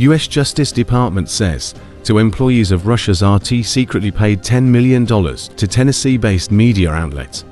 U.S. Justice Department says two employees of Russia's RT secretly paid $10 million to Tennessee-based media outlet.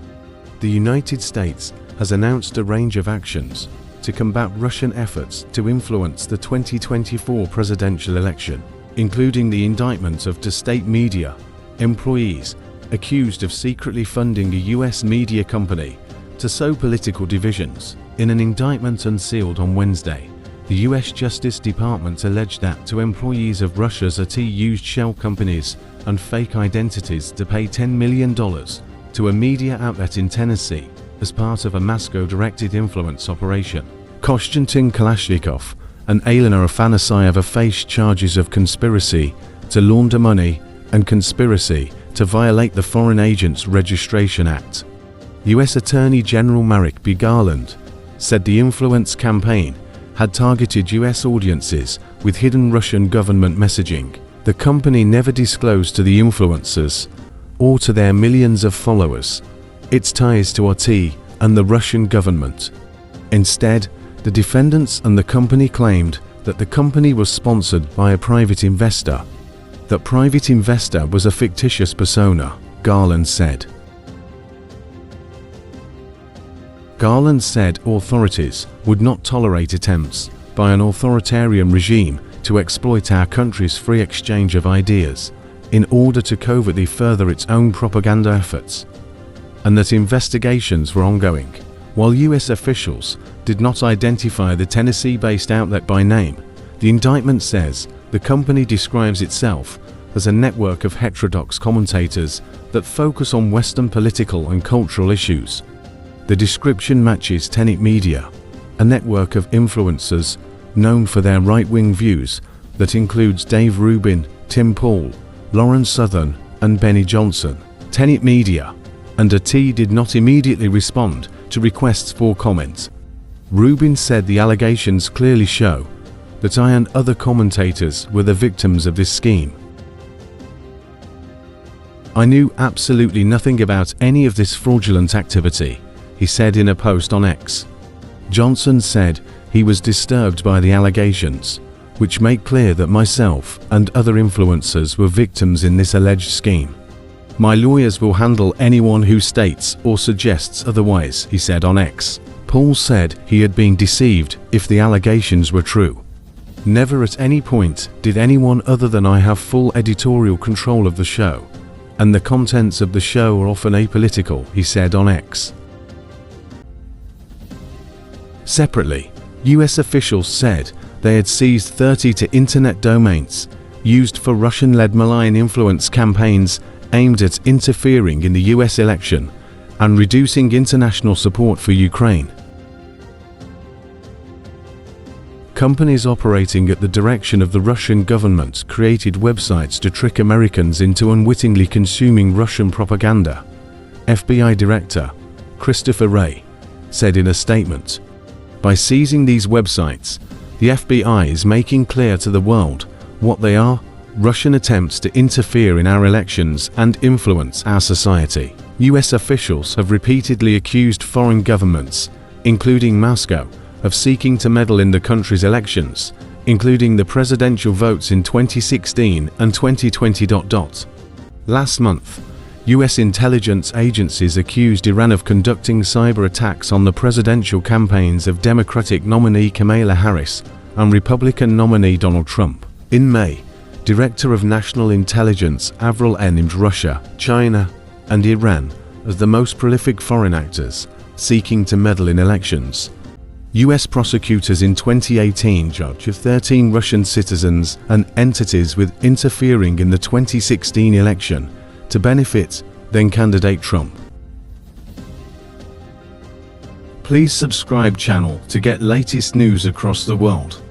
The United States has announced a range of actions to combat Russian efforts to influence the 2024 presidential election, including the indictment of two state media employees accused of secretly funding a U.S. media company to sow political divisions. In an indictment unsealed on Wednesday, the U.S. Justice Department alleged that two employees of Russia's RT used shell companies and fake identities to pay $10 million to a media outlet in Tennessee as part of a Moscow-directed influence operation. Konstantin Kalashnikov and Elena Afanasyeва faced charges of conspiracy to launder money and conspiracy to violate the Foreign Agents Registration Act. U.S. Attorney General Merrick B. Garland said the influence campaign had targeted U.S. audiences with hidden Russian government messaging. The company never disclosed to the influencers or to their millions of followers its ties to RT and the Russian government. Instead, the defendants and the company claimed that the company was sponsored by a private investor. That private investor was a fictitious persona, Garland said. Garland said authorities would not tolerate attempts by an authoritarian regime to exploit our country's free exchange of ideas in order to covertly further its own propaganda efforts, and that investigations were ongoing. While U.S. officials did not identify the Tennessee-based outlet by name, the indictment says the company describes itself as a network of heterodox commentators that focus on Western political and cultural issues. The description matches Tenet Media, a network of influencers known for their right-wing views that includes Dave Rubin, Tim Pool, Lauren Southern, and Benny Johnson. Tenet Media and RT did not immediately respond to requests for comment. Rubin said the allegations clearly show that I and other commentators were the victims of this scheme. I knew absolutely nothing about any of this fraudulent activity, he said in a post on X. Johnson said he was disturbed by the allegations, which make clear that myself and other influencers were victims in this alleged scheme. My lawyers will handle anyone who states or suggests otherwise, he said on X. Paul said he had been deceived if the allegations were true. Never at any point did anyone other than I have full editorial control of the show, and the contents of the show are often apolitical, he said on X. Separately, U.S. officials said they had seized 30 internet domains used for Russian-led malign influence campaigns aimed at interfering in the U.S. election and reducing international support for Ukraine. Companies operating at the direction of the Russian government created websites to trick Americans into unwittingly consuming Russian propaganda, FBI Director Christopher Wray said in a statement. By seizing these websites, the FBI is making clear to the world what they are: Russian attempts to interfere in our elections and influence our society. U.S. officials have repeatedly accused foreign governments, including Moscow, of seeking to meddle in the country's elections, including the presidential votes in 2016 and 2020. Last month, U.S. intelligence agencies accused Iran of conducting cyber attacks on the presidential campaigns of Democratic nominee Kamala Harris and Republican nominee Donald Trump. In May, Director of National Intelligence Avril named Russia, China, and Iran as the most prolific foreign actors seeking to meddle in elections. U.S. prosecutors in 2018 charged 13 Russian citizens and entities with interfering in the 2016 election to benefit then-candidate Trump. Please subscribe channel to get latest news across the world.